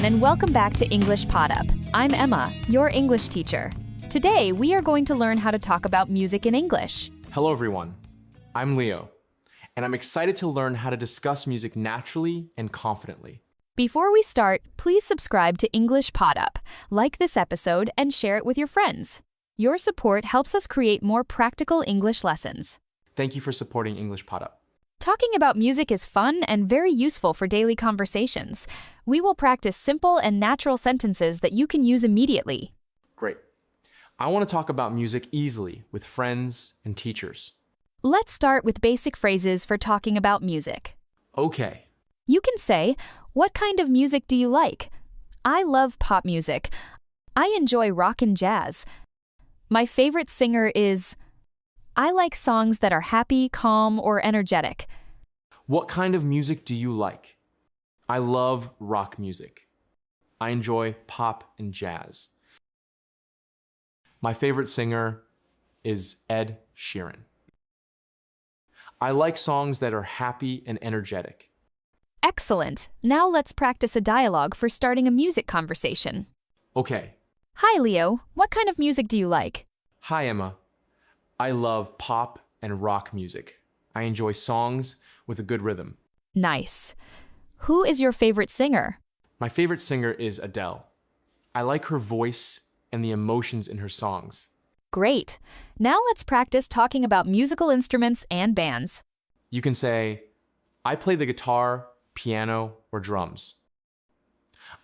and welcome back to EnglishPodUp. I'm Emma, your English teacher. Today, we are going to learn how to talk about music in English. Hello everyone, I'm Leo, and I'm excited to learn how to discuss music naturally and confidently. Before we start, please subscribe to EnglishPodUp, like this episode, and share it with your friends. Your support helps us create more practical English lessons. Thank you for supporting EnglishPodUp. Talking about music is fun and very useful for daily conversations. We will practice simple and natural sentences that you can use immediately. Great. I want to talk about music easily with friends and teachers. Let's start with basic phrases for talking about music. Okay. You can say, "What kind of music do you like?" "I love pop music." "I enjoy rock and jazz." "My favorite singer is..." "I like songs that are happy, calm, or energetic." What kind of music do you like? I love rock music. I enjoy pop and jazz. My favorite singer is Ed Sheeran. I like songs that are happy and energetic. Excellent. Now let's practice a dialogue for starting a music conversation. Okay. Hi, Leo. What kind of music do you like? Hi, Emma. I love pop and rock music. I enjoy songs with a good rhythm. Nice. Who is your favorite singer? My favorite singer is Adele. I like her voice and the emotions in her songs. Great. Now let's practice talking about musical instruments and bands. You can say, I play the guitar, piano, or drums.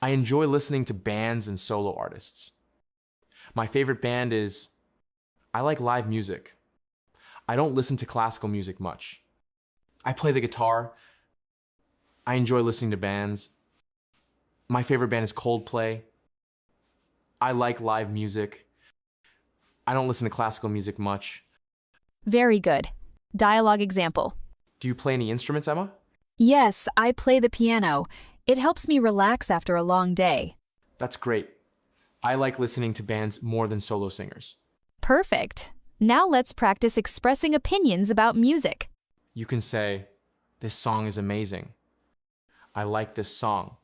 I enjoy listening to bands and solo artists. My favorite band is... I like live music. I don't listen to classical music much. I play the guitar. I enjoy listening to bands. My favorite band is Coldplay. I like live music. I don't listen to classical music much. Very good. Dialogue example. Do you play any instruments, Emma? Yes, I play the piano. It helps me relax after a long day. That's great. I like listening to bands more than solo singers. Perfect. Now let's practice expressing opinions about music. You can say, this song is amazing. I like this song.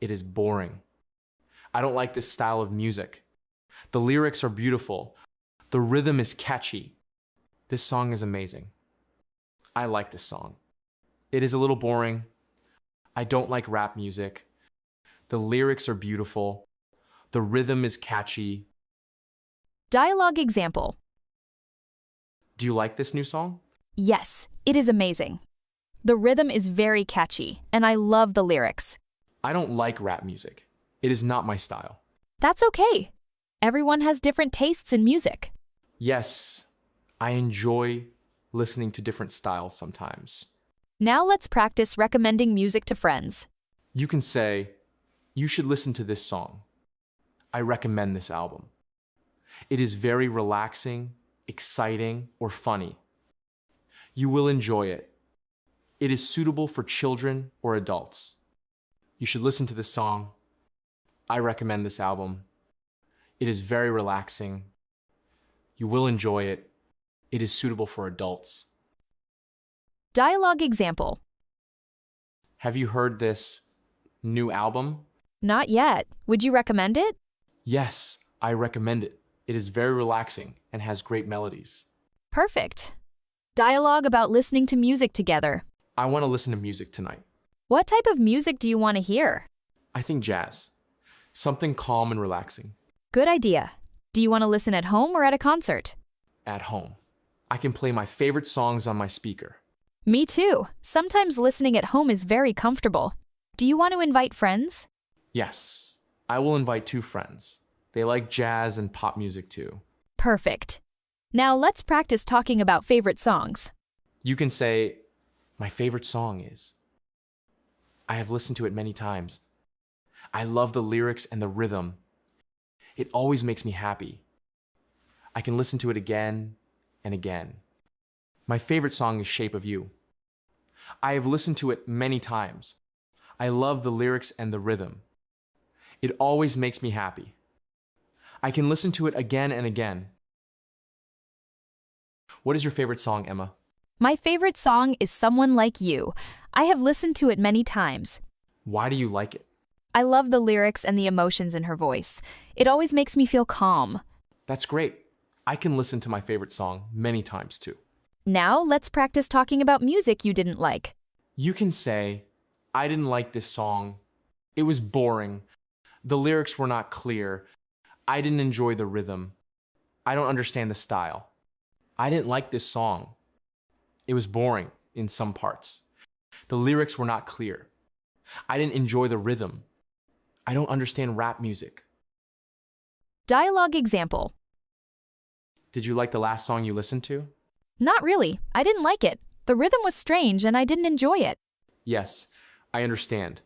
It is boring. I don't like this style of music. The lyrics are beautiful. The rhythm is catchy. This song is amazing. I like this song. It is a little boring. I don't like rap music. The lyrics are beautiful. The rhythm is catchy. Dialogue example. Do you like this new song? Yes, it is amazing. The rhythm is very catchy, and I love the lyrics. I don't like rap music. It is not my style. That's okay. Everyone has different tastes in music. Yes, I enjoy listening to different styles sometimes. Now let's practice recommending music to friends. You can say, you should listen to this song. I recommend this album. It is very relaxing, exciting, or funny. You will enjoy it. It is suitable for children or adults. You should listen to this song. I recommend this album. It is very relaxing. You will enjoy it. It is suitable for adults. Dialogue example. Have you heard this new album? Not yet. Would you recommend it? Yes, I recommend it. It is very relaxing and has great melodies. Perfect. Dialogue about listening to music together. I want to listen to music tonight. What type of music do you want to hear? I think jazz. Something calm and relaxing. Good idea. Do you want to listen at home or at a concert? At home. I can play my favorite songs on my speaker. Me too. Sometimes listening at home is very comfortable. Do you want to invite friends? Yes, I will invite 2 friends. They like jazz and pop music too. Perfect. Now let's practice talking about favorite songs. You can say, my favorite song is... I have listened to it many times. I love the lyrics and the rhythm. It always makes me happy. I can listen to it again and again. My favorite song is Shape of You. I have listened to it many times. I love the lyrics and the rhythm. It always makes me happy. I can listen to it again and again. What is your favorite song, Emma? My favorite song is Someone Like You. I have listened to it many times. Why do you like it? I love the lyrics and the emotions in her voice. It always makes me feel calm. That's great. I can listen to my favorite song many times too. Now, let's practice talking about music you didn't like. You can say, I didn't like this song. It was boring. The lyrics were not clear. I didn't enjoy the rhythm. I don't understand the style. I didn't like this song. It was boring in some parts. The lyrics were not clear. I didn't enjoy the rhythm. I don't understand rap music. Dialogue example. Did you like the last song you listened to? Not really. I didn't like it. The rhythm was strange and I didn't enjoy it. Yes, I understand.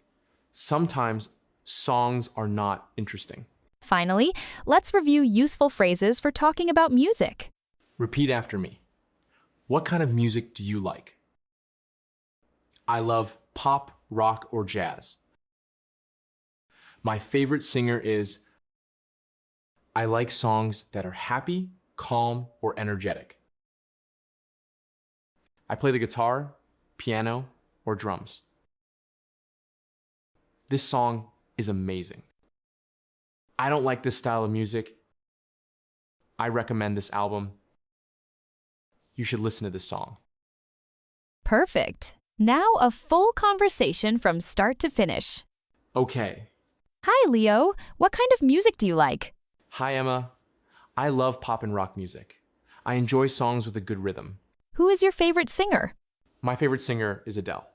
Sometimes songs are not interesting. Finally, let's review useful phrases for talking about music. Repeat after me. What kind of music do you like? I love pop, rock, or jazz. My favorite singer is. I like songs that are happy, calm, or energetic. I play the guitar, piano, or drums. This song is amazing. I don't like this style of music. I recommend this album. You should listen to this song. Perfect. Now a full conversation from start to finish. Okay. Hi, Leo. What kind of music do you like? Hi, Emma. I love pop and rock music. I enjoy songs with a good rhythm. Who is your favorite singer? My favorite singer is Adele.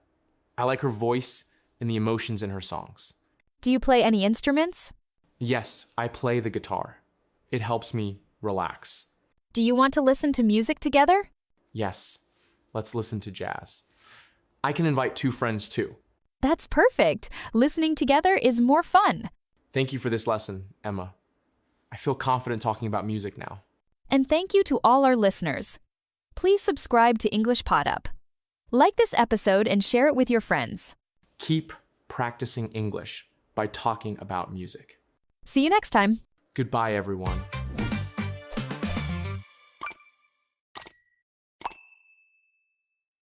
I like her voice and the emotions in her songs. Do you play any instruments? Yes, I play the guitar. It helps me relax. Do you want to listen to music together? Yes, let's listen to jazz. I can invite 2 friends too. That's perfect. Listening together is more fun. Thank you for this lesson, Emma. I feel confident talking about music now. And thank you to all our listeners. Please subscribe to EnglishPodUp. Like this episode and share it with your friends. Keep practicing English by talking about music. See you next time. Goodbye, everyone.